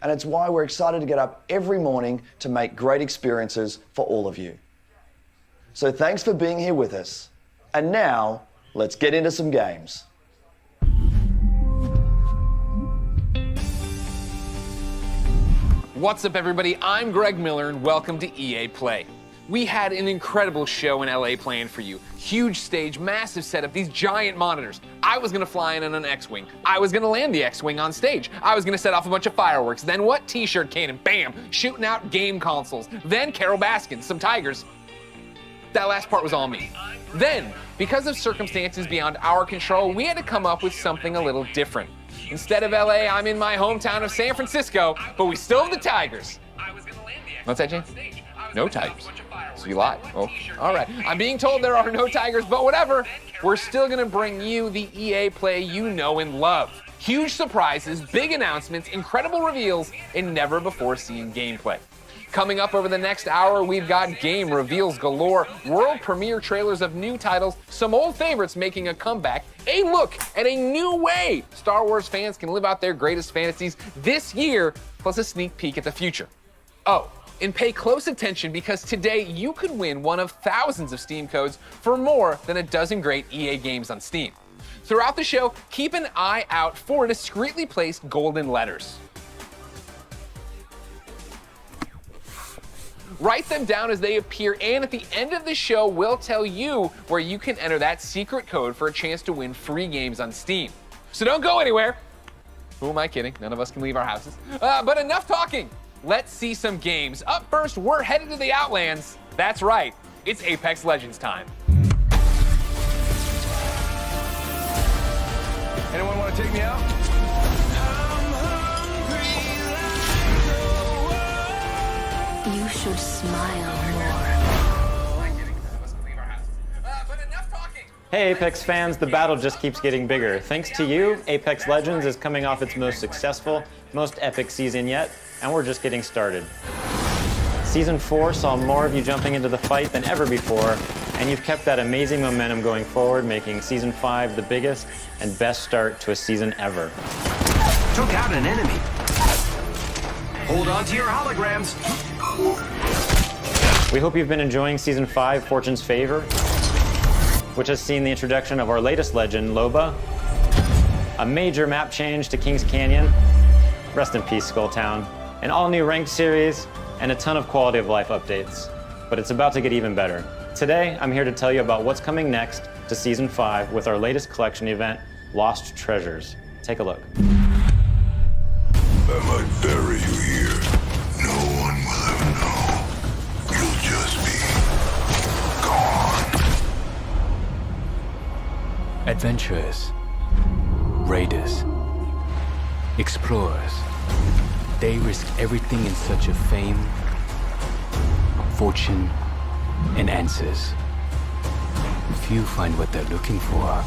and it's why we're excited to get up every morning to make great experiences for all of you. So thanks for being here with us. And now, let's get into some games. What's up, everybody? I'm Greg Miller, and welcome to EA Play. We had an incredible show in LA planned for you. Huge stage, massive setup, these giant monitors. I was gonna fly in on an X-Wing. I was gonna land the X-Wing on stage. I was gonna set off a bunch of fireworks. Then what? T-shirt cannon, bam, shooting out game consoles. Then Carol Baskin, some tigers. That last part was all me. Then, because of circumstances beyond our control, we had to come up with something a little different. Instead of LA, I'm in my hometown of San Francisco, but we still have the tigers. What's that, James? No tigers. So you lied. Oh, all right. I'm being told there are no tigers, but whatever. We're still gonna bring you the EA Play you know and love. Huge surprises, big announcements, incredible reveals, and never before seen gameplay. Coming up over the next hour, we've got game reveals galore, world premiere trailers of new titles, some old favorites making a comeback, a look at a new way Star Wars fans can live out their greatest fantasies this year, plus a sneak peek at the future. Oh, and pay close attention because today you could win one of thousands of Steam codes for more than a dozen great EA games on Steam. Throughout the show, keep an eye out for discreetly placed golden letters. Write them down as they appear, and at the end of the show, we'll tell you where you can enter that secret code for a chance to win free games on Steam. So don't go anywhere. Who am I kidding? None of us can leave our houses. But enough talking. Let's see some games. Up first, we're headed to the Outlands. That's right, it's Apex Legends time. Anyone want to take me out? You should smile more. Hey Apex fans, the battle just keeps getting bigger. Thanks to you, Apex Legends is coming off its most successful, most epic season yet, and we're just getting started. Season 4 saw more of you jumping into the fight than ever before, and you've kept that amazing momentum going forward, making Season 5 the biggest and best start to a season ever. Took out an enemy. Hold on to your holograms. We hope you've been enjoying Season 5, Fortune's Favor, which has seen the introduction of our latest legend, Loba, a major map change to Kings Canyon, rest in peace, Skulltown, an all-new ranked series, and a ton of quality of life updates. But it's about to get even better. Today, I'm here to tell you about what's coming next to Season 5 with our latest collection event, Lost Treasures. Take a look. I might bury you here. No one will ever know. You'll just be gone. Adventurers, raiders, explorers, they risk everything in search of fame, fortune, and answers. Few find what they're looking for.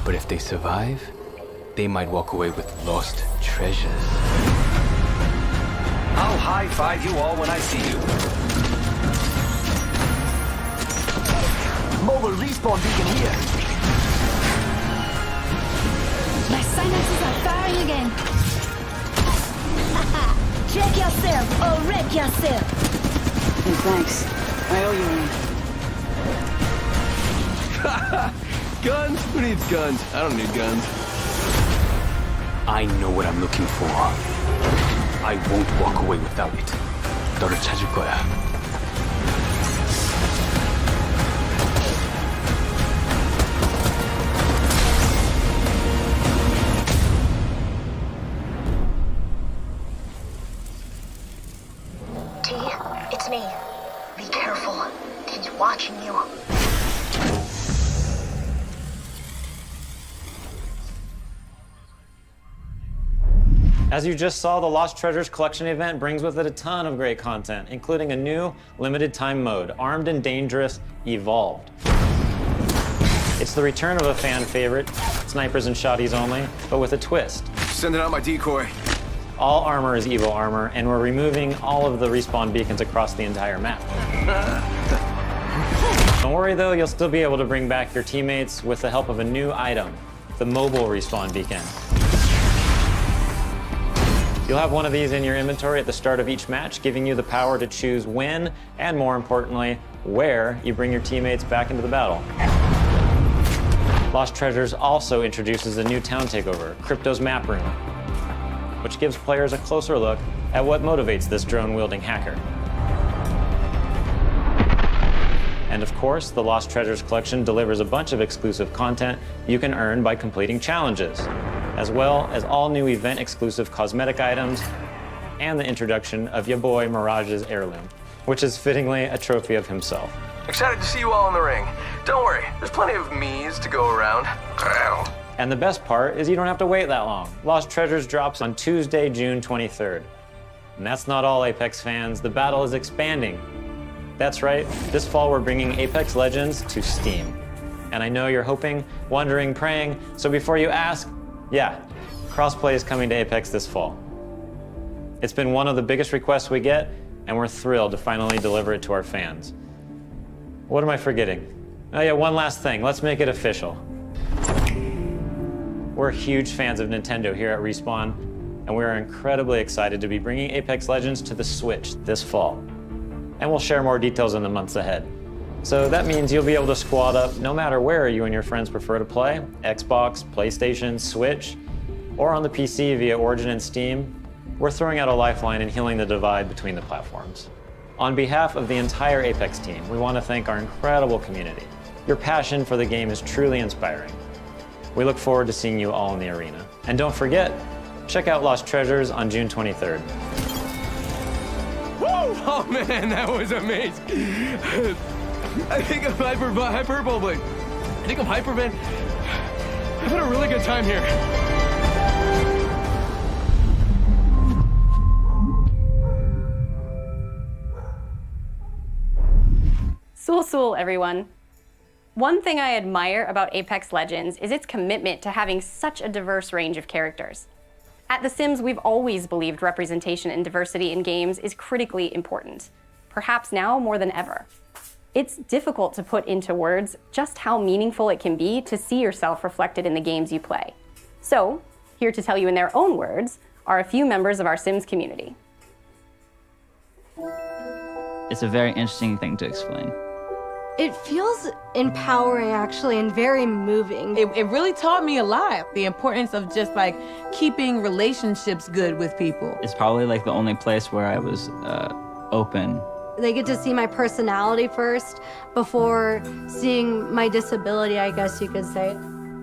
But if they survive, they might walk away with lost treasures. I'll high-five you all when I see you. Mobile respawn beacon here. My sinuses are firing again. Haha! Check yourself or wreck yourself. Hey, thanks. I owe you one. Guns? Who needs guns? I don't need guns. I know what I'm looking for. I won't walk away without it. 너를 찾을 거야. T, it's me. Be careful. He's watching you. As you just saw, the Lost Treasures collection event brings with it a ton of great content, including a new limited time mode, Armed and Dangerous Evolved. It's the return of a fan favorite, snipers and shotties only, but with a twist. Sending out my decoy. All armor is Evo armor, and we're removing all of the respawn beacons across the entire map. Don't worry though, you'll still be able to bring back your teammates with the help of a new item, the mobile respawn beacon. You'll have one of these in your inventory at the start of each match, giving you the power to choose when, and more importantly, where you bring your teammates back into the battle. Lost Treasures also introduces a new town takeover, Crypto's Map Room, which gives players a closer look at what motivates this drone-wielding hacker. And of course, the Lost Treasures collection delivers a bunch of exclusive content you can earn by completing challenges, as well as all new event-exclusive cosmetic items and the introduction of your boy Mirage's heirloom, which is fittingly a trophy of himself. Excited to see you all in the ring. Don't worry, there's plenty of me's to go around. And the best part is you don't have to wait that long. Lost Treasures drops on Tuesday, June 23rd. And that's not all, Apex fans. The battle is expanding. That's right, this fall we're bringing Apex Legends to Steam. And I know you're hoping, wondering, praying, so before you ask, yeah, crossplay is coming to Apex this fall. It's been one of the biggest requests we get, and we're thrilled to finally deliver it to our fans. What am I forgetting? Oh yeah, one last thing, let's make it official. We're huge fans of Nintendo here at Respawn, and we are incredibly excited to be bringing Apex Legends to the Switch this fall. And we'll share more details in the months ahead. So that means you'll be able to squad up no matter where you and your friends prefer to play, Xbox, PlayStation, Switch, or on the PC via Origin and Steam. We're throwing out a lifeline and healing the divide between the platforms. On behalf of the entire Apex team, we want to thank our incredible community. Your passion for the game is truly inspiring. We look forward to seeing you all in the arena. And don't forget, check out Lost Treasures on June 23rd. Woo! Oh man, that was amazing. I think I'm hyperbole. I think I'm hyperman. I've had a really good time here. Sul, everyone. One thing I admire about Apex Legends is its commitment to having such a diverse range of characters. At The Sims, we've always believed representation and diversity in games is critically important, perhaps now more than ever. It's difficult to put into words just how meaningful it can be to see yourself reflected in the games you play. So, here to tell you in their own words are a few members of our Sims community. It's a very interesting thing to explain. It feels empowering, actually, and very moving. It really taught me a lot. The importance of just like keeping relationships good with people. It's probably like the only place where I was open. They get to see my personality first before seeing my disability, I guess you could say.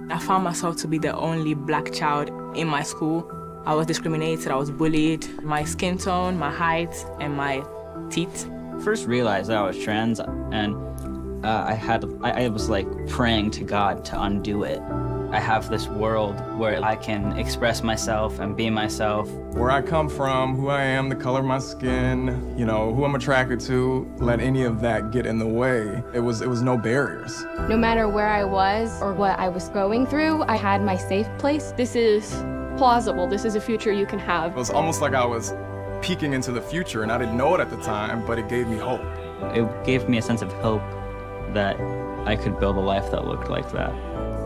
I found myself to be the only black child in my school. I was discriminated, I was bullied. My skin tone, my height, and my teeth. First realized that I was trans, and I was like praying to God to undo it. I have this world where I can express myself and be myself. Where I come from, who I am, the color of my skin, you know, who I'm attracted to, let any of that get in the way. It was no barriers. No matter where I was or what I was going through, I had my safe place. This is plausible. This is a future you can have. It was almost like I was peeking into the future, and I didn't know it at the time, but it gave me hope. It gave me a sense of hope that I could build a life that looked like that.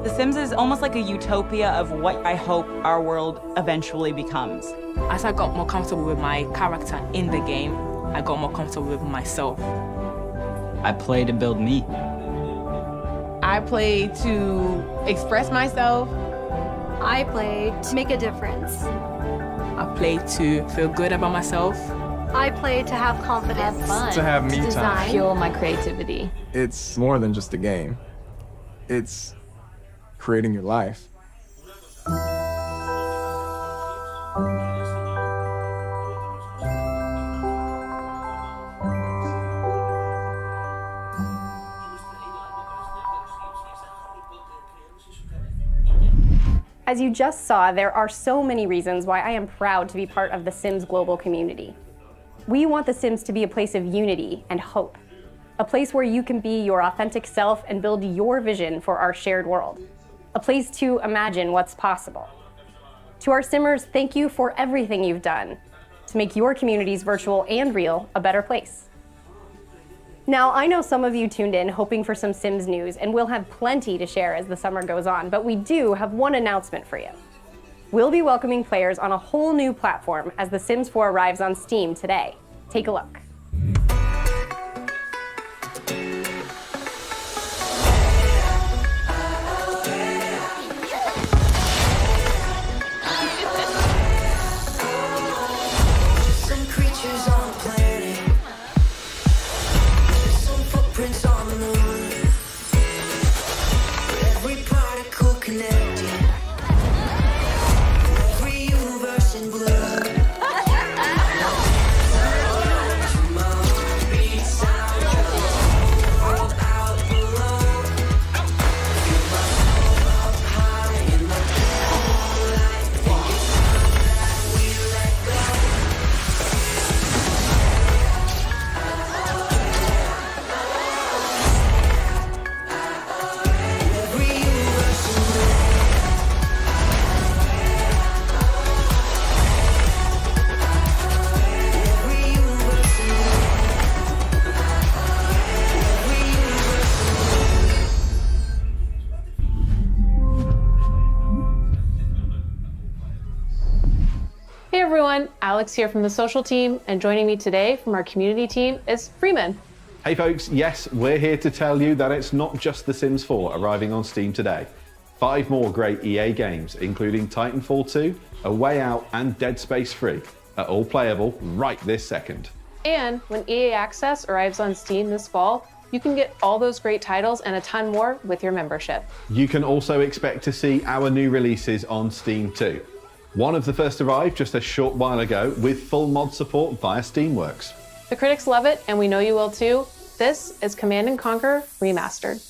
The Sims is almost like a utopia of what I hope our world eventually becomes. As I got more comfortable with my character in the game, I got more comfortable with myself. I play to build me. I play to express myself. I play to make a difference. I play to feel good about myself. I play to have confidence. Have fun. To have me time. Fuel my creativity. It's more than just a game. It's creating your life. As you just saw, there are so many reasons why I am proud to be part of the Sims global community. We want the Sims to be a place of unity and hope, a place where you can be your authentic self and build your vision for our shared world, a place to imagine what's possible. To our Simmers, thank you for everything you've done to make your communities, virtual and real, a better place. Now, I know some of you tuned in hoping for some Sims news, and we'll have plenty to share as the summer goes on, but we do have one announcement for you. We'll be welcoming players on a whole new platform as The Sims 4 arrives on Steam today. Take a look. Some creatures on the planet, some footprints on the moon. Every particle connected, every universe in blue. Hey everyone, Alex here from the social team, and joining me today from our community team is Freeman. Hey folks, yes, we're here to tell you that it's not just The Sims 4 arriving on Steam today. 5 more great EA games, including Titanfall 2, A Way Out, and Dead Space 3, are all playable right this second. And when EA Access arrives on Steam this fall, you can get all those great titles and a ton more with your membership. You can also expect to see our new releases on Steam too. One of the first arrived just a short while ago with full mod support via Steamworks. The critics love it, and we know you will too. This is Command & Conquer Remastered.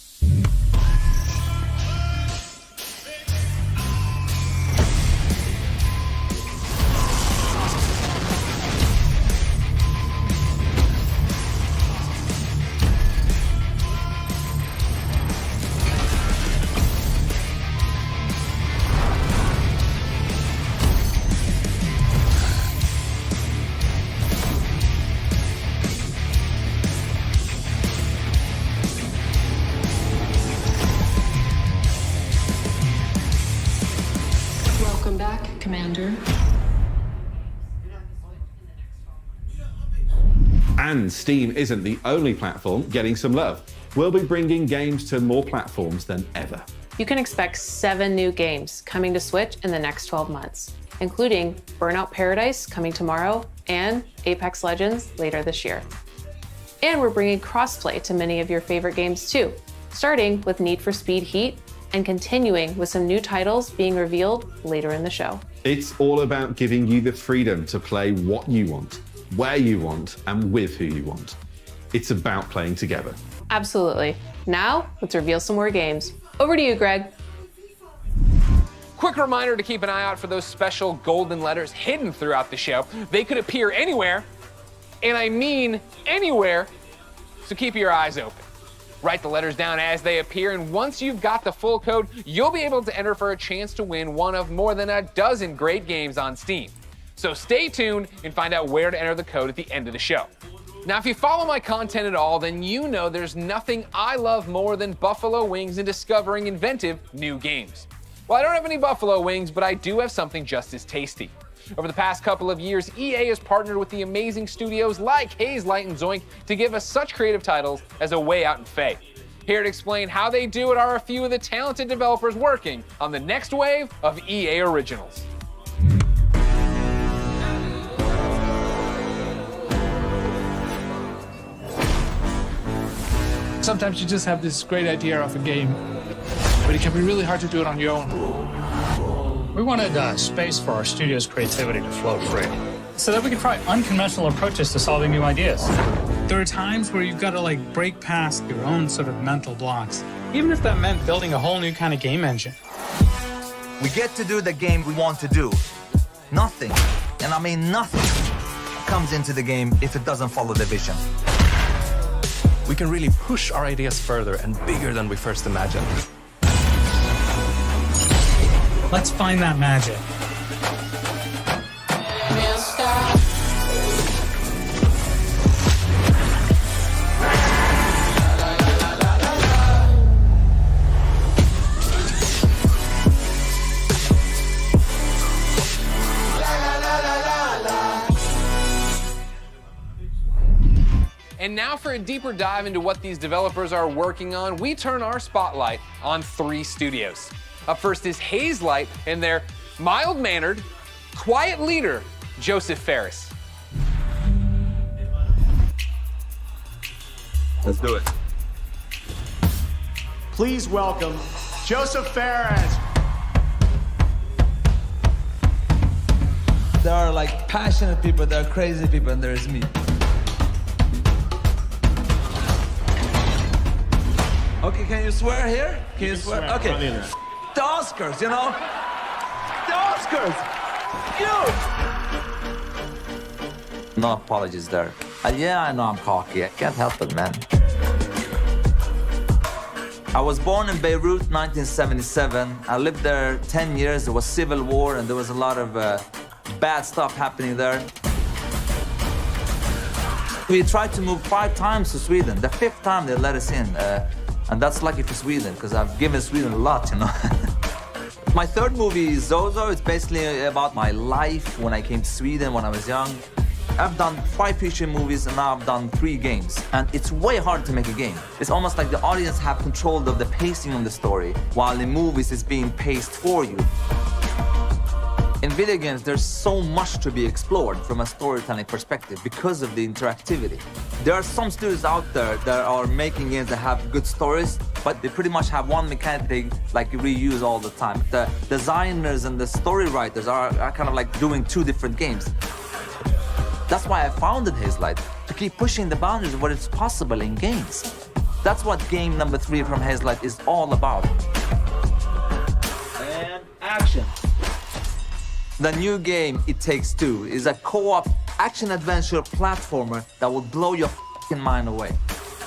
Welcome back, Commander. And Steam isn't the only platform getting some love. We'll be bringing games to more platforms than ever. You can expect 7 new games coming to Switch in the next 12 months, including Burnout Paradise coming tomorrow and Apex Legends later this year. And we're bringing crossplay to many of your favorite games too, starting with Need for Speed Heat and continuing with some new titles being revealed later in the show. It's all about giving you the freedom to play what you want, where you want, and with who you want. It's about playing together. Absolutely. Now, let's reveal some more games. Over to you, Greg. Quick reminder to keep an eye out for those special golden letters hidden throughout the show. They could appear anywhere, and I mean anywhere, so keep your eyes open. Write the letters down as they appear, and once you've got the full code, you'll be able to enter for a chance to win one of more than a dozen great games on Steam. So stay tuned and find out where to enter the code at the end of the show. Now, if you follow my content at all, then you know there's nothing I love more than buffalo wings and discovering inventive new games. Well, I don't have any buffalo wings, but I do have something just as tasty. Over the past couple of years, EA has partnered with the amazing studios like Haze Light and Zoink to give us such creative titles as A Way Out and Faye. Here to explain how they do it are a few of the talented developers working on the next wave of EA originals. Sometimes you just have this great idea of a game, but it can be really hard to do it on your own. We wanted space for our studio's creativity to flow free, so that we could try unconventional approaches to solving new ideas. There are times where you've got to break past your own sort of mental blocks, even if that meant building a whole new kind of game engine. We get to do the game we want to do. Nothing, and I mean nothing, comes into the game if it doesn't follow the vision. We can really push our ideas further and bigger than we first imagined. Let's find that magic. And now for a deeper dive into what these developers are working on, we turn our spotlight on 3 studios. Up first is Hazelight and their mild-mannered, quiet leader, Joseph Ferris. Let's do it. Please welcome Joseph Ferris. There are like passionate people, there are crazy people, and there's me. Okay, can you swear here? Can you swear? Okay. The Oscars, you know? The Oscars! You! No apologies there. Yeah, I know I'm cocky. I can't help it, man. I was born in Beirut, 1977. I lived there 10 years. There was civil war, and there was a lot of bad stuff happening there. We tried to move 5 times to Sweden. The 5th time they let us in. And that's lucky for Sweden, because I've given Sweden a lot, you know. My 3rd movie, Zozo, it's basically about my life when I came to Sweden when I was young. I've done 5 feature movies and now I've done 3 games. And it's way hard to make a game. It's almost like the audience have control of the pacing of the story, while in movies it's being paced for you. In video games, there's so much to be explored from a storytelling perspective because of the interactivity. There are some studios out there that are making games that have good stories, but they pretty much have one mechanic they like reuse all the time. The designers and the story writers are kind of like doing 2 different games. That's why I founded Hazelight, to keep pushing the boundaries of what is possible in games. That's what game number 3 from Hazelight is all about. And action. The new game, It Takes Two, is a co-op action-adventure platformer that will blow your f***ing mind away.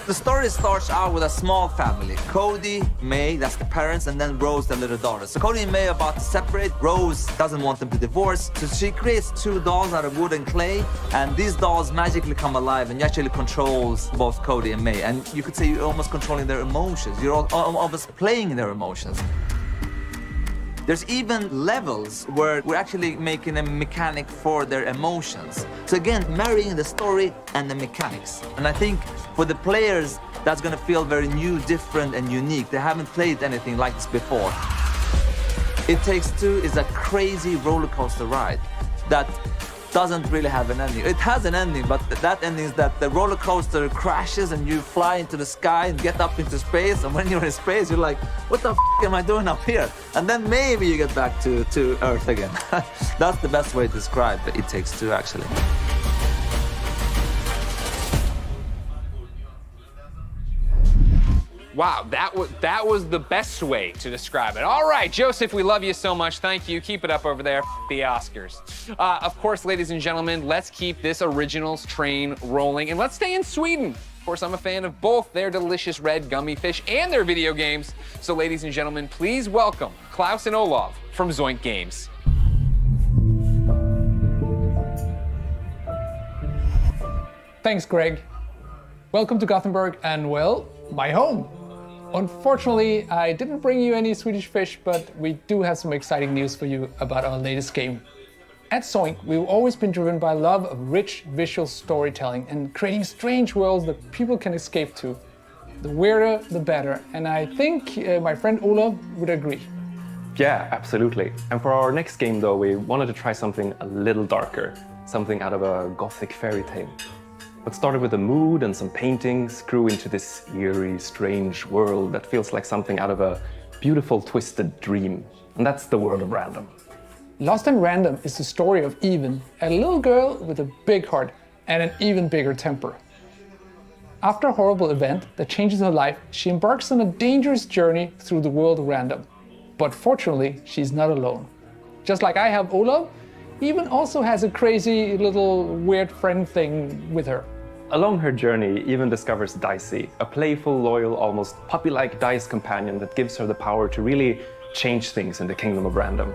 The story starts out with a small family. Cody, May, that's the parents, and then Rose, the little daughter. So Cody and May are about to separate. Rose doesn't want them to divorce, so she creates 2 dolls out of wood and clay, and these dolls magically come alive, and you actually controls both Cody and May. And you could say you're almost controlling their emotions. You're almost playing their emotions. There's even levels where we're actually making a mechanic for their emotions. So again, marrying the story and the mechanics. And I think for the players, that's gonna feel very new, different, and unique. They haven't played anything like this before. It Takes Two is a crazy roller coaster ride that doesn't really have an ending. It has an ending, but that ending is that the roller coaster crashes and you fly into the sky and get up into space, and when you're in space, you're like, what the f*** am I doing up here? And then maybe you get back to Earth again. That's the best way to describe It Takes Two, actually. Wow, that was the best way to describe it. All right, Joseph, we love you so much. Thank you. Keep it up over there. The Oscars. Of course, ladies and gentlemen, let's keep this originals train rolling, and let's stay in Sweden. Of course, I'm a fan of both their delicious red gummy fish and their video games. So, ladies and gentlemen, please welcome Klaus and Olav from Zoink Games. Thanks, Greg. Welcome to Gothenburg and, well, my home. Unfortunately, I didn't bring you any Swedish fish, but we do have some exciting news for you about our latest game. At Zoink, we've always been driven by love of rich visual storytelling and creating strange worlds that people can escape to. The weirder, the better, and I think my friend Olav would agree. Yeah, absolutely. And for our next game, though, we wanted to try something a little darker, something out of a gothic fairy tale. What started with a mood and some paintings grew into this eerie, strange world that feels like something out of a beautiful, twisted dream. And that's the world of Random. Lost and Random is the story of Even, a little girl with a big heart and an even bigger temper. After a horrible event that changes her life, she embarks on a dangerous journey through the world of Random. But fortunately, she's not alone. Just like I have Olav, Even also has a crazy little weird friend thing with her. Along her journey, Even discovers Dicey, a playful, loyal, almost puppy-like dice companion that gives her the power to really change things in the kingdom of Random.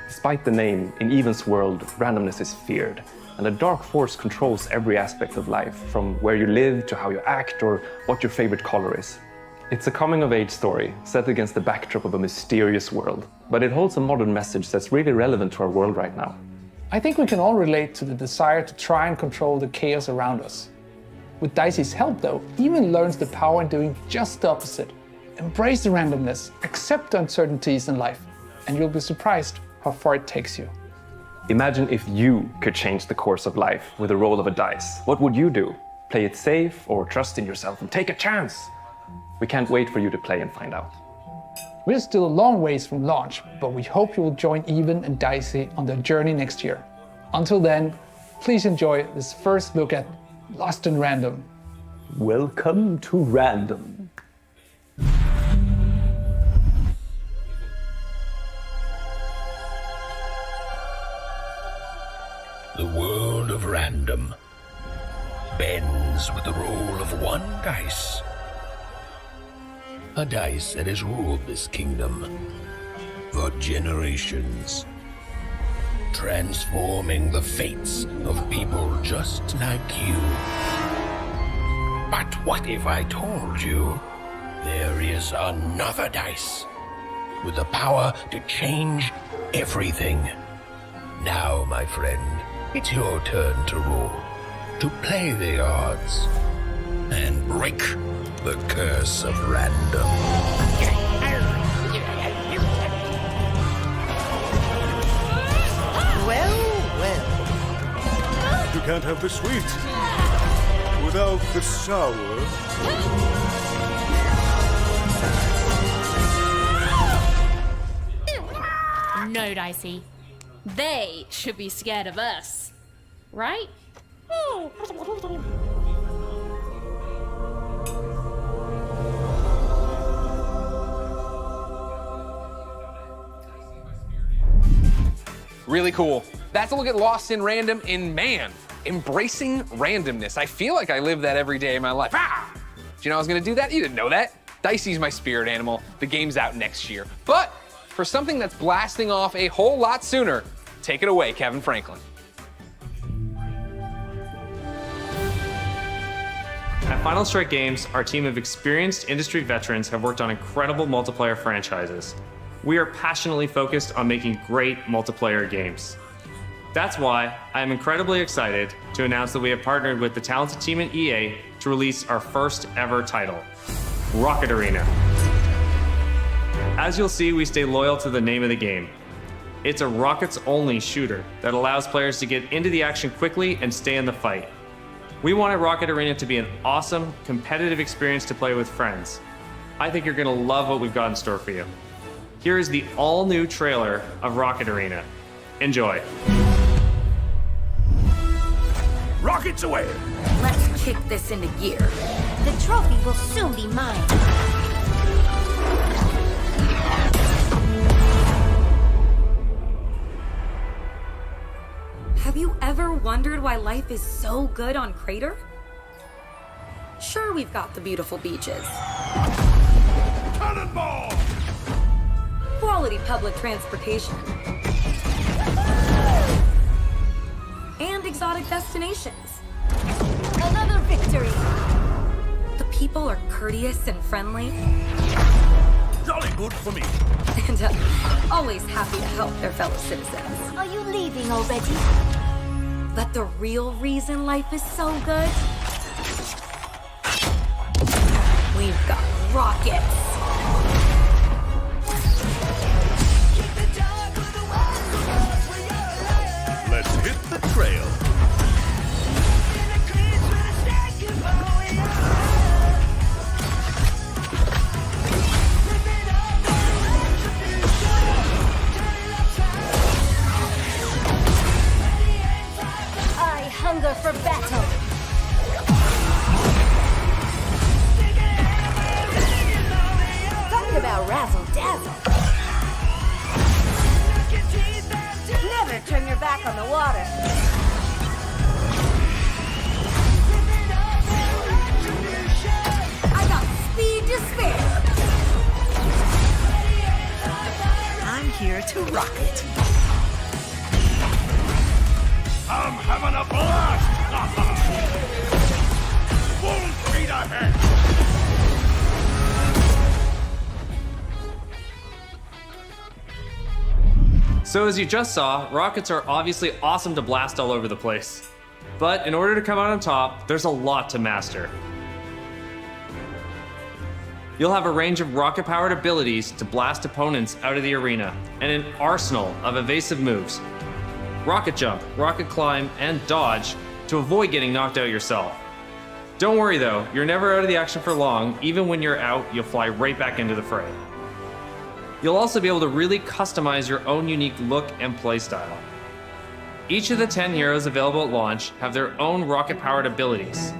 Despite the name, in Even's world, randomness is feared, and a dark force controls every aspect of life, from where you live to how you act or what your favorite color is. It's a coming-of-age story set against the backdrop of a mysterious world, but it holds a modern message that's really relevant to our world right now. I think we can all relate to the desire to try and control the chaos around us. With Dicey's help though, Even learns the power in doing just the opposite. Embrace the randomness, accept the uncertainties in life, and you'll be surprised how far it takes you. Imagine if you could change the course of life with the roll of a dice. What would you do? Play it safe or trust in yourself and take a chance? We can't wait for you to play and find out. We're still a long ways from launch, but we hope you will join Even and Dicey on their journey next year. Until then, please enjoy this first look at Lost in Random. Welcome to Random. The world of random bends with the roll of one dice. A dice that has ruled this kingdom for generations, transforming the fates of people just like you. But what if I told you there is another dice with the power to change everything? Now, my friend, it's your turn to roll, to play the odds, and break the curse of random. Well. You can't have the sweet without the sour. No, Dicey. They should be scared of us, right? Really cool. That's a look at Lost in Random in man. Embracing randomness. I feel like I live that every day in my life. Ah! Did you know I was gonna do that? You didn't know that. Dicey's my spirit animal. The game's out next year. But for something that's blasting off a whole lot sooner, take it away, Kevin Franklin. At Final Strike Games, our team of experienced industry veterans have worked on incredible multiplayer franchises. We are passionately focused on making great multiplayer games. That's why I am incredibly excited to announce that we have partnered with the talented team at EA to release our first ever title, Rocket Arena. As you'll see, we stay loyal to the name of the game. It's a rockets-only shooter that allows players to get into the action quickly and stay in the fight. We wanted Rocket Arena to be an awesome, competitive experience to play with friends. I think you're gonna love what we've got in store for you. Here is the all-new trailer of Rocket Arena. Enjoy. Rockets away! Let's kick this into gear. The trophy will soon be mine. Have you ever wondered why life is so good on Crater? Sure, we've got the beautiful beaches. Cannonball! Quality public transportation. And exotic destinations. Another victory! The people are courteous and friendly. Jolly good for me. And always happy to help their fellow citizens. Are you leaving already? But the real reason life is so good? We've got rockets. Let's hit the trail. I hunger for battle. Talk about razzle-dazzle. Never turn your back on the water. I got speed to spare. I'm here to rock it. I'm having a blast! Full speed ahead! So as you just saw, rockets are obviously awesome to blast all over the place. But in order to come out on top, there's a lot to master. You'll have a range of rocket-powered abilities to blast opponents out of the arena, and an arsenal of evasive moves. Rocket jump, rocket climb, and dodge to avoid getting knocked out yourself. Don't worry though, you're never out of the action for long. Even when you're out, you'll fly right back into the fray. You'll also be able to really customize your own unique look and playstyle. Each of the 10 heroes available at launch have their own rocket-powered abilities.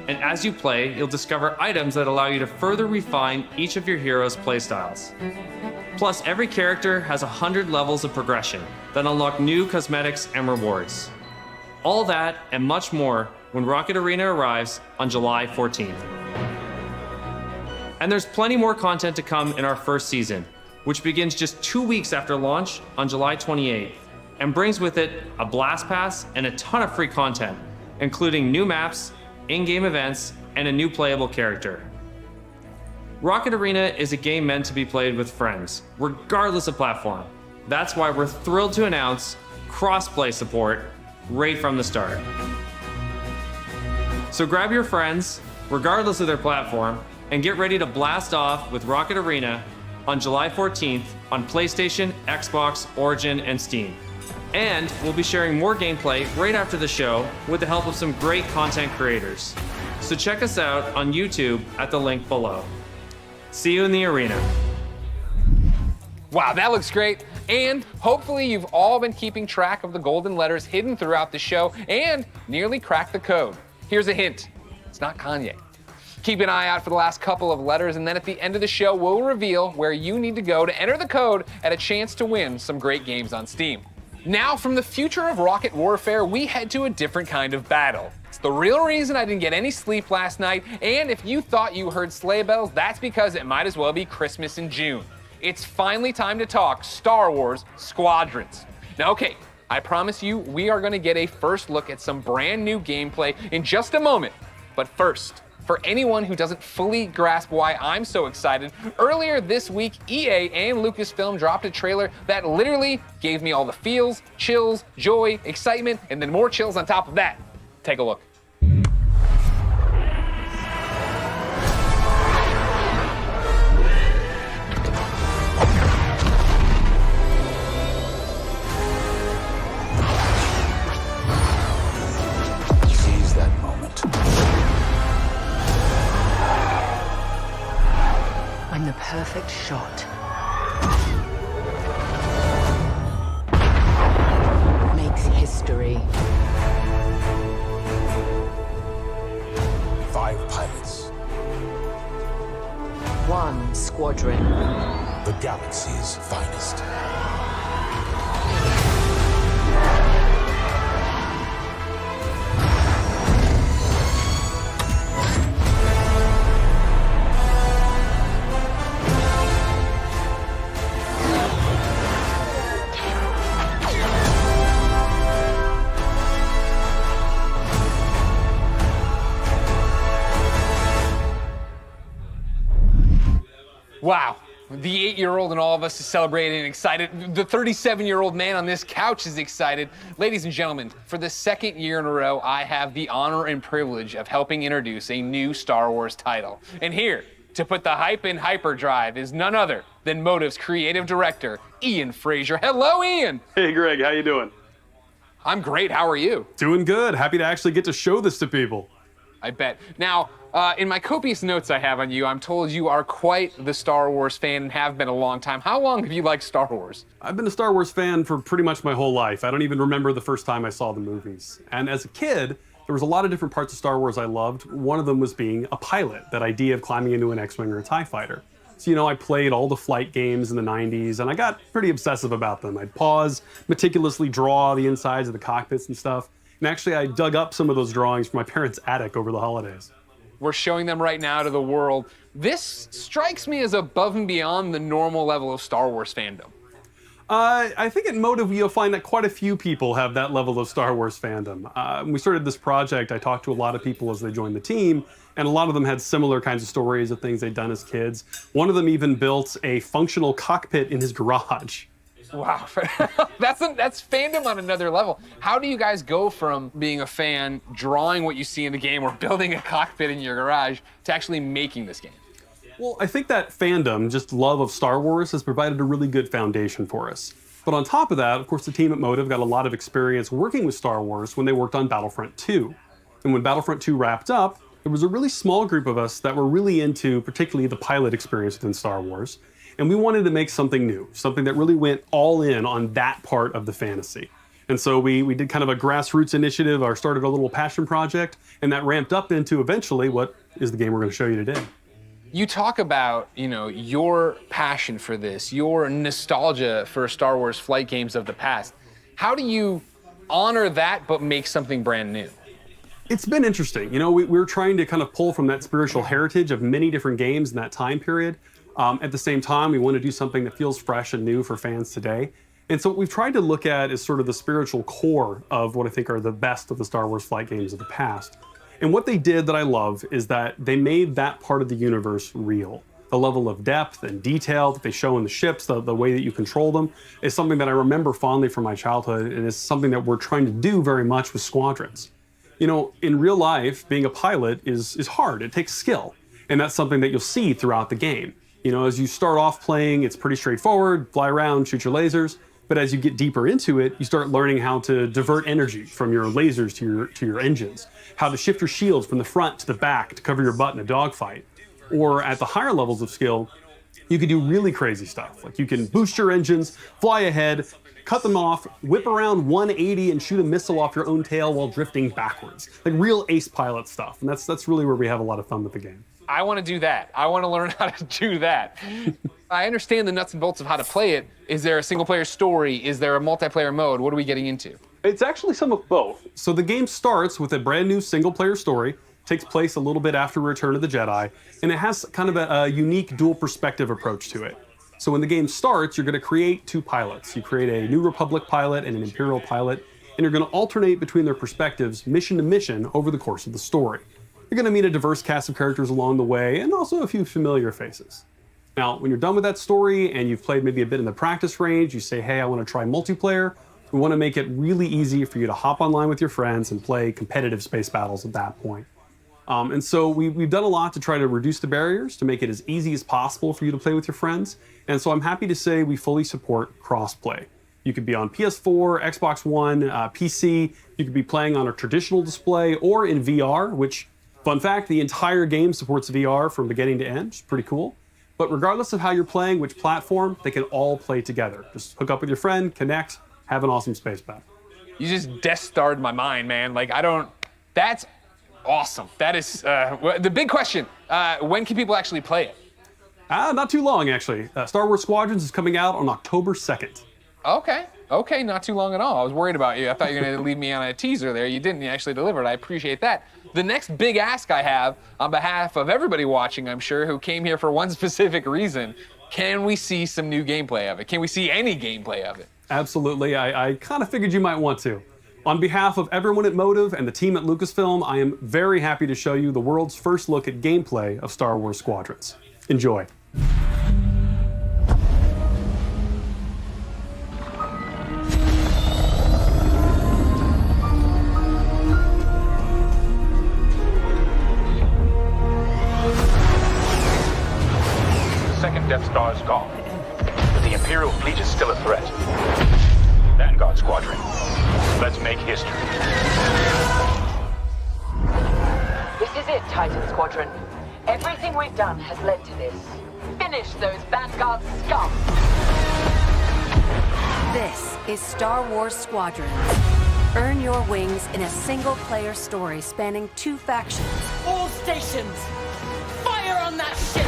And as you play, you'll discover items that allow you to further refine each of your heroes' playstyles. Plus, every character has 100 levels of progression that unlock new cosmetics and rewards. All that and much more when Rocket Arena arrives on July 14th. And there's plenty more content to come in our first season, which begins just 2 weeks after launch on July 28th, and brings with it a blast pass and a ton of free content, including new maps, in-game events, and a new playable character. Rocket Arena is a game meant to be played with friends, regardless of platform. That's why we're thrilled to announce cross-play support right from the start. So grab your friends, regardless of their platform, and get ready to blast off with Rocket Arena on July 14th on PlayStation, Xbox, Origin, and Steam. And we'll be sharing more gameplay right after the show with the help of some great content creators. So check us out on YouTube at the link below. See you in the arena. Wow, that looks great. And hopefully you've all been keeping track of the golden letters hidden throughout the show and nearly cracked the code. Here's a hint. It's not Kanye. Keep an eye out for the last couple of letters, and then at the end of the show, we'll reveal where you need to go to enter the code and a chance to win some great games on Steam. Now, from the future of rocket warfare, we head to a different kind of battle. It's the real reason I didn't get any sleep last night, and if you thought you heard sleigh bells, that's because it might as well be Christmas in June. It's finally time to talk Star Wars Squadrons. Now, okay, I promise you we are going to get a first look at some brand new gameplay in just a moment. But first, for anyone who doesn't fully grasp why I'm so excited, earlier this week, EA and Lucasfilm dropped a trailer that literally gave me all the feels, chills, joy, excitement, and then more chills on top of that. Take a look. Seize that moment. I'm the perfect shot. Makes history. 5 pilots. 1 squadron. The galaxy's finest. Wow, the 8-year-old in all of us is celebrating and excited. The 37-year-old man on this couch is excited. Ladies and gentlemen, for the second year in a row, I have the honor and privilege of helping introduce a new Star Wars title. And here, to put the hype in hyperdrive, is none other than Motive's creative director, Ian Fraser. Hello, Ian. Hey, Greg, how you doing? I'm great, how are you? Doing good. Happy to actually get to show this to people. I bet. Now, in my copious notes I have on you, I'm told you are quite the Star Wars fan and have been a long time. How long have you liked Star Wars? I've been a Star Wars fan for pretty much my whole life. I don't even remember the first time I saw the movies. And as a kid, there was a lot of different parts of Star Wars I loved. One of them was being a pilot, that idea of climbing into an X-Wing or a TIE fighter. So, you know, I played all the flight games in the 90s, and I got pretty obsessive about them. I'd pause, meticulously draw the insides of the cockpits and stuff. And actually, I dug up some of those drawings from my parents' attic over the holidays. We're showing them right now to the world. This strikes me as above and beyond the normal level of Star Wars fandom. I think at Motive you'll find that quite a few people have that level of Star Wars fandom. When we started this project, I talked to a lot of people as they joined the team, and a lot of them had similar kinds of stories of things they'd done as kids. One of them even built a functional cockpit in his garage. Wow, that's fandom on another level. How do you guys go from being a fan, drawing what you see in the game, or building a cockpit in your garage, to actually making this game? Well, I think that fandom, just love of Star Wars, has provided a really good foundation for us. But on top of that, of course, the team at MODO got a lot of experience working with Star Wars when they worked on Battlefront 2. And when Battlefront 2 wrapped up, there was a really small group of us that were really into particularly the pilot experience within Star Wars. And we wanted to make something new, something that really went all in on that part of the fantasy. And so we did kind of a grassroots initiative, or started a little passion project, and that ramped up into eventually what is the game we're going to show you today. You talk about, you know, your passion for this, your nostalgia for Star Wars flight games of the past. How do you honor that but make something brand new? It's been interesting. You know, we're trying to kind of pull from that spiritual heritage of many different games in that time period. At the same time, we want to do something that feels fresh and new for fans today. And so what we've tried to look at is sort of the spiritual core of what I think are the best of the Star Wars flight games of the past. And what they did that I love is that they made that part of the universe real. The level of depth and detail that they show in the ships, the way that you control them, is something that I remember fondly from my childhood, and is something that we're trying to do very much with Squadrons. You know, in real life, being a pilot is hard. It takes skill, and that's something that you'll see throughout the game. You know, as you start off playing, it's pretty straightforward, fly around, shoot your lasers. But as you get deeper into it, you start learning how to divert energy from your lasers to your engines, how to shift your shields from the front to the back to cover your butt in a dogfight. Or at the higher levels of skill, you can do really crazy stuff. Like you can boost your engines, fly ahead, cut them off, whip around 180 and shoot a missile off your own tail while drifting backwards. Like real ace pilot stuff. And that's really where we have a lot of fun with the game. I want to do that. I want to learn how to do that. I understand the nuts and bolts of how to play it. Is there a single player story? Is there a multiplayer mode? What are we getting into? It's actually some of both. So the game starts with a brand new single player story, takes place a little bit after Return of the Jedi, and it has kind of a unique dual perspective approach to it. So when the game starts, you're going to create two pilots. You create a New Republic pilot and an Imperial pilot, and you're going to alternate between their perspectives mission to mission over the course of the story. You're going to meet a diverse cast of characters along the way, and also a few familiar faces. Now, when you're done with that story and you've played maybe a bit in the practice range, you say, hey, I want to try multiplayer. We want to make it really easy for you to hop online with your friends and play competitive space battles at that point. And so we've done a lot to try to reduce the barriers, to make it as easy as possible for you to play with your friends. And so I'm happy to say we fully support cross-play. You could be on PS4, Xbox One, PC. You could be playing on a traditional display or in VR, which, fun fact, the entire game supports VR from beginning to end, which is pretty cool. But regardless of how you're playing, which platform, they can all play together. Just hook up with your friend, connect, have an awesome space battle. You just Death Starred my mind, man. Like, that's awesome. That is, the big question, when can people actually play it? Not too long, actually. Star Wars Squadrons is coming out on October 2nd. Okay, not too long at all. I was worried about you. I thought you were going to leave me on a teaser there. You didn't. You actually delivered. I appreciate that. The next big ask I have on behalf of everybody watching, I'm sure, who came here for one specific reason, can we see some new gameplay of it? Can we see any gameplay of it? Absolutely. I kind of figured you might want to. On behalf of everyone at MODO and the team at Lucasfilm, I am very happy to show you the world's first look at gameplay of Star Wars Squadrons. Enjoy. Second Death Star is gone, but the Imperial fleet is still a threat. Vanguard Squadron, let's make history. This is it, Titan Squadron. Everything we've done has led to this. Finish those Vanguard scum! This is Star Wars Squadrons. Earn your wings in a single-player story spanning 2 factions. All stations! Fire on that ship!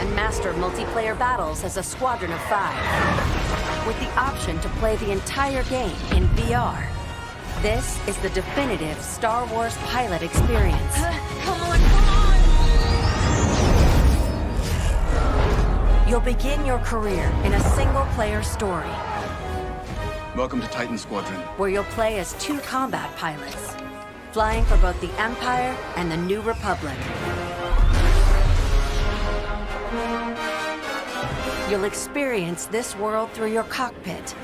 And master multiplayer battles as a squadron of 5. With the option to play the entire game in VR. This is the definitive Star Wars pilot experience. Come on! You'll begin your career in a single-player story. Welcome to Titan Squadron. Where you'll play as 2 combat pilots, flying for both the Empire and the New Republic. You'll experience this world through your cockpit.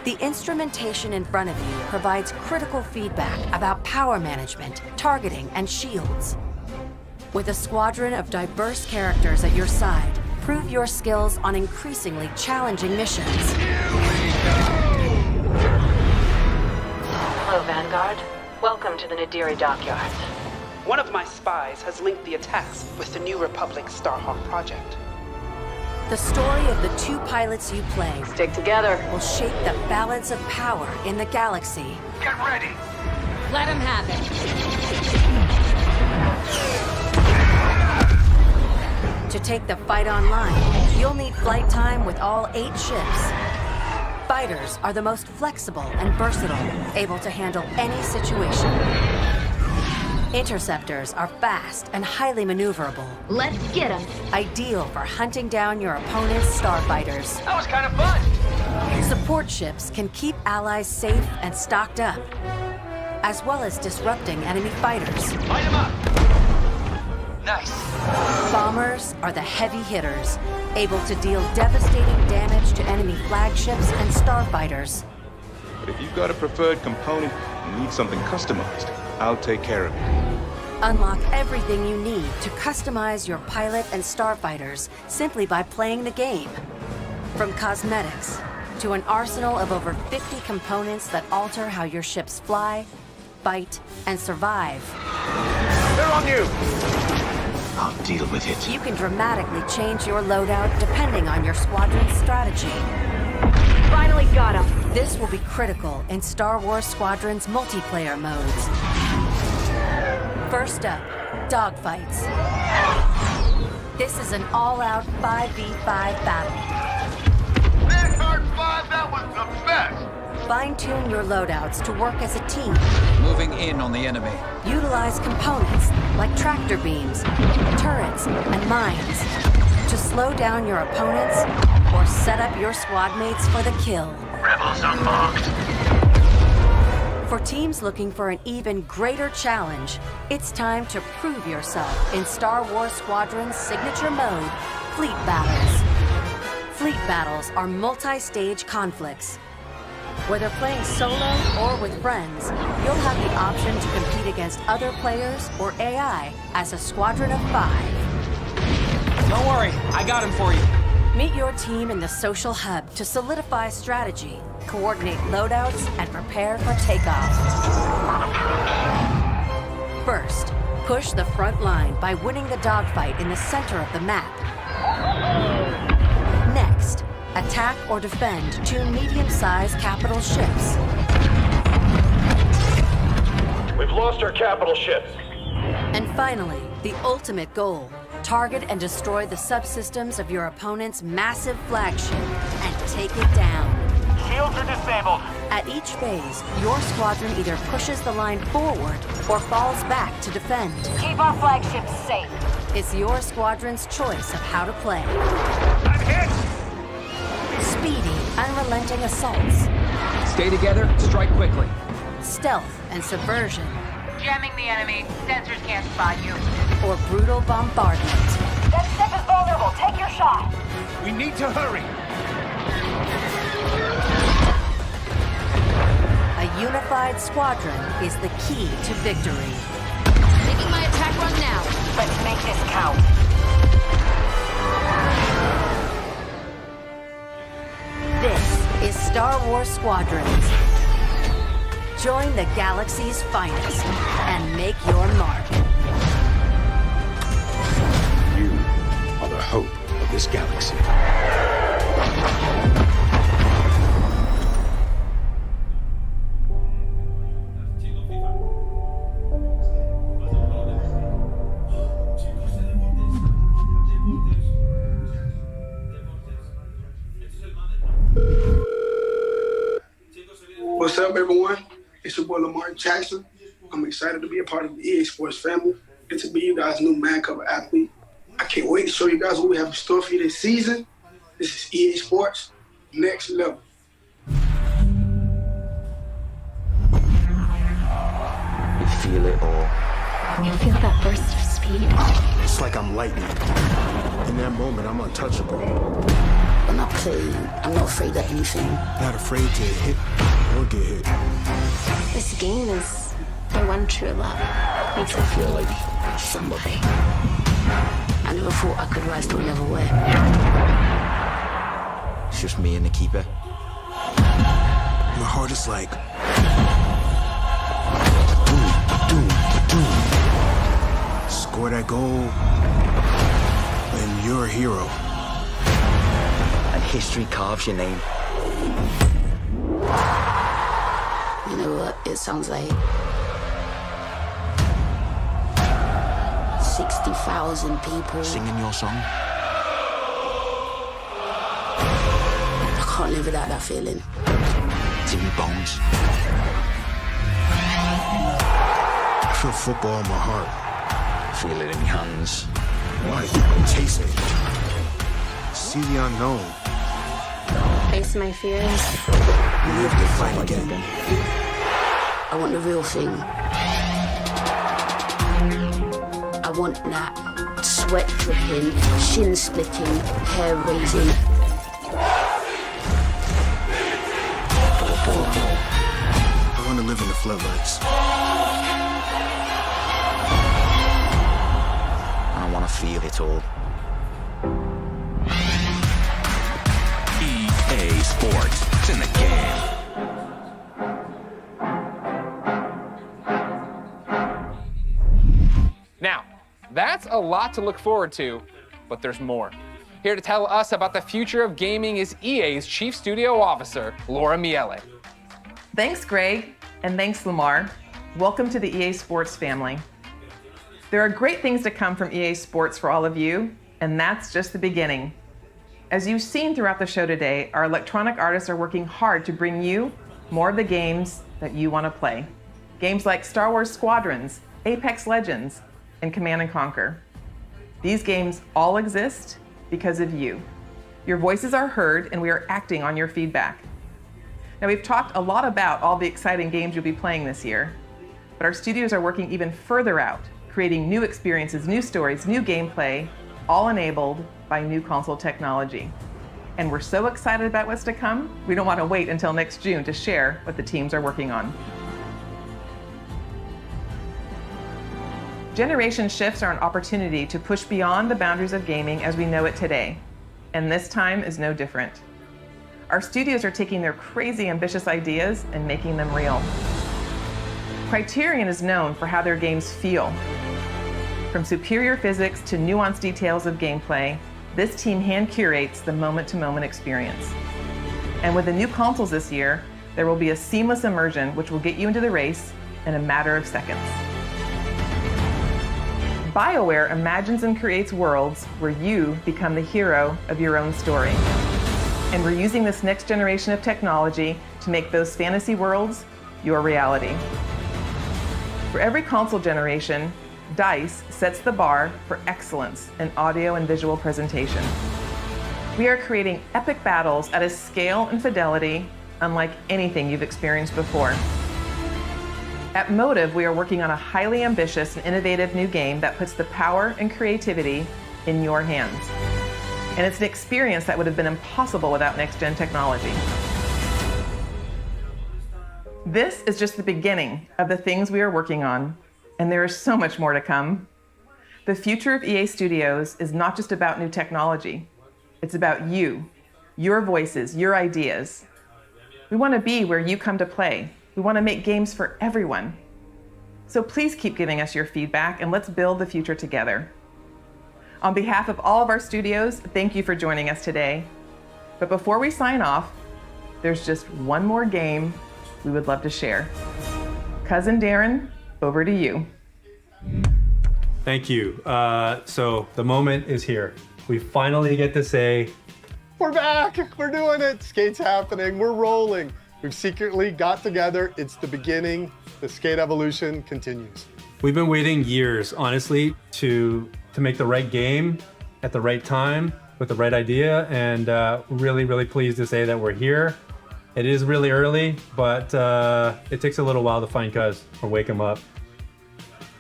The instrumentation in front of you provides critical feedback about power management, targeting, and shields. With a squadron of diverse characters at your side, prove your skills on increasingly challenging missions. Hello, Vanguard. Welcome to the Nadiri dockyard. One of my spies has linked the attacks with the New Republic Starhawk project. The story of the two pilots you play Stick together. will shape the balance of power in the galaxy. Get ready! Let him have it. To take the fight online, you'll need flight time with all 8 ships. Fighters are the most flexible and versatile, able to handle any situation. Interceptors are fast and highly maneuverable. Let's get him. Ideal for hunting down your opponent's starfighters. That was kind of fun! Support ships can keep allies safe and stocked up, as well as disrupting enemy fighters. Light him up! Nice. Bombers are the heavy hitters, able to deal devastating damage to enemy flagships and starfighters. But if you've got a preferred component and need something customized, I'll take care of it. Unlock everything you need to customize your pilot and starfighters simply by playing the game. From cosmetics to an arsenal of over 50 components that alter how your ships fly, fight, and survive. They're on you! I'll deal with it. You can dramatically change your loadout depending on your squadron's strategy. Finally got him. This will be critical in Star Wars Squadron's multiplayer modes. First up, dogfights. This is an all-out 5v5 battle. That hard 5, that was the best! Fine-tune your loadouts to work as a team. Moving in on the enemy. Utilize components like tractor beams, turrets, and mines to slow down your opponents or set up your squad mates for the kill. Rebels unmarked. For teams looking for an even greater challenge, it's time to prove yourself in Star Wars Squadron's signature mode, Fleet Battles. Fleet Battles are multi-stage conflicts. Whether playing solo or with friends, you'll have the option to compete against other players or AI as a squadron of 5. Don't worry, I got him for you. Meet your team in the social hub to solidify strategy, coordinate loadouts, and prepare for takeoff. First, push the front line by winning the dogfight in the center of the map. Next, attack or defend 2 medium-sized capital ships. We've lost our capital ships. And finally, the ultimate goal. Target and destroy the subsystems of your opponent's massive flagship and take it down. Shields are disabled. At each phase, your squadron either pushes the line forward or falls back to defend. Keep our flagships safe. It's your squadron's choice of how to play. I'm hit! Speedy, unrelenting assaults. Stay together, strike quickly. Stealth and subversion. Jamming the enemy. Sensors can't spot you. Or brutal bombardment. That ship is vulnerable. Take your shot. We need to hurry. A unified squadron is the key to victory. Making my attack run now. Let's make this count. This is Star Wars Squadrons. Join the galaxy's finest and make your mark. You are the hope of this galaxy. What's up, everyone? It's your boy Lamar Jackson. I'm excited to be a part of the EA Sports family and to be you guys' new man cover athlete. I can't wait to show you guys what we have in store for you this season. This is EA Sports, next level. You feel it all. You feel that burst of speed? It's like I'm lightning. In that moment, I'm untouchable. When I play, I'm not afraid of anything. Not afraid to hit or get hit. This game is the one true love. Makes me feel like somebody. I never thought I could rise to another way. It's just me and the keeper. My heart is like... Doom. Score that goal, and you're a hero. And history carves your name. You know what it sounds like? 60,000 people. Singing your song? I can't live without that feeling. It's in your bones. I feel football in my heart. Feel it in your hands. Like, taste it. See the unknown. Face my fears. Live to fight again. I want the real thing. I want that sweat dripping, shin splitting, hair raising. I want to live in the floodlights. I want to feel it all. EA Sports. It's in the game. Now, that's a lot to look forward to, but there's more. Here to tell us about the future of gaming is EA's Chief Studio Officer, Laura Miele. Thanks, Greg, and thanks, Lamar. Welcome to the EA Sports family. There are great things to come from EA Sports for all of you, and that's just the beginning. As you've seen throughout the show today, our electronic artists are working hard to bring you more of the games that you want to play. Games like Star Wars Squadrons, Apex Legends, and Command & Conquer. These games all exist because of you. Your voices are heard, and we are acting on your feedback. Now, we've talked a lot about all the exciting games you'll be playing this year, but our studios are working even further out, creating new experiences, new stories, new gameplay, all enabled by new console technology. And we're so excited about what's to come, we don't want to wait until next June to share what the teams are working on. Generation shifts are an opportunity to push beyond the boundaries of gaming as we know it today, and this time is no different. Our studios are taking their crazy ambitious ideas and making them real. Criterion is known for how their games feel. From superior physics to nuanced details of gameplay, this team hand curates the moment-to-moment experience. And with the new consoles this year, there will be a seamless immersion which will get you into the race in a matter of seconds. BioWare imagines and creates worlds where you become the hero of your own story. And we're using this next generation of technology to make those fantasy worlds your reality. For every console generation, DICE sets the bar for excellence in audio and visual presentation. We are creating epic battles at a scale and fidelity unlike anything you've experienced before. At Motive, we are working on a highly ambitious and innovative new game that puts the power and creativity in your hands. And it's an experience that would have been impossible without next-gen technology. This is just the beginning of the things we are working on, and there is so much more to come. The future of EA Studios is not just about new technology. It's about you, your voices, your ideas. We want to be where you come to play. We want to make games for everyone. So please keep giving us your feedback, and let's build the future together. On behalf of all of our studios, thank you for joining us today. But before we sign off, there's just one more game we would love to share. Cousin Darren, over to you. Thank you. So the moment is here. We finally get to say, we're back, we're doing it. Skate's happening, we're rolling. We've secretly got together, it's the beginning, the skate evolution continues. We've been waiting years, honestly, to make the right game at the right time with the right idea, and really, really pleased to say that we're here. It is really early, but it takes a little while to find Cuz or wake him up.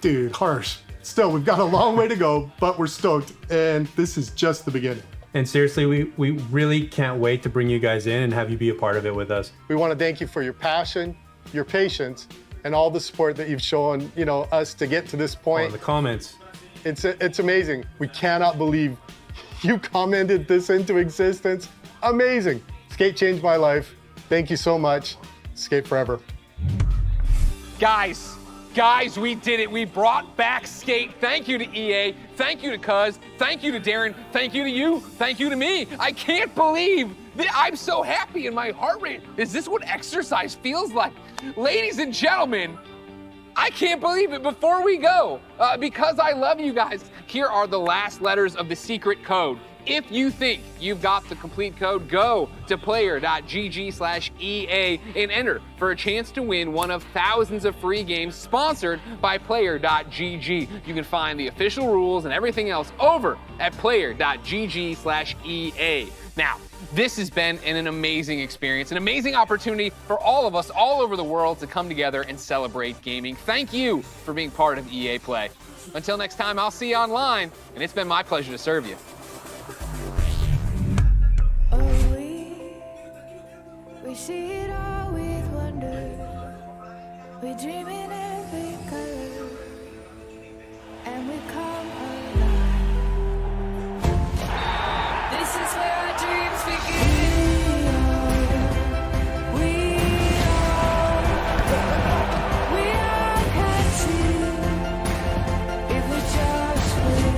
Dude, harsh. Still, we've got a long way to go, but we're stoked, and this is just the beginning. And seriously, we really can't wait to bring you guys in and have you be a part of it with us. We want to thank you for your passion, your patience, and all the support that you've shown, us to get to this point. Oh, the comments. It's amazing. We cannot believe you commented this into existence. Amazing. Skate changed my life. Thank you so much. Skate forever. Guys, we did it. We brought back Skate. Thank you to EA. Thank you to Cuz. Thank you to Darren. Thank you to you. Thank you to me. I can't believe that I'm so happy and my heart rate. Is this what exercise feels like? Ladies and gentlemen, I can't believe it. Before we go, because I love you guys, here are the last letters of the secret code. If you think you've got the complete code, go to player.gg/EA and enter for a chance to win one of thousands of free games sponsored by player.gg. You can find the official rules and everything else over at player.gg/EA. Now, this has been an amazing experience, an amazing opportunity for all of us all over the world to come together and celebrate gaming. Thank you for being part of EA Play. Until next time, I'll see you online, and it's been my pleasure to serve you. We see it all with wonder. We dream in every color, and we come alive. This is where our dreams begin. We all can see if we just wait.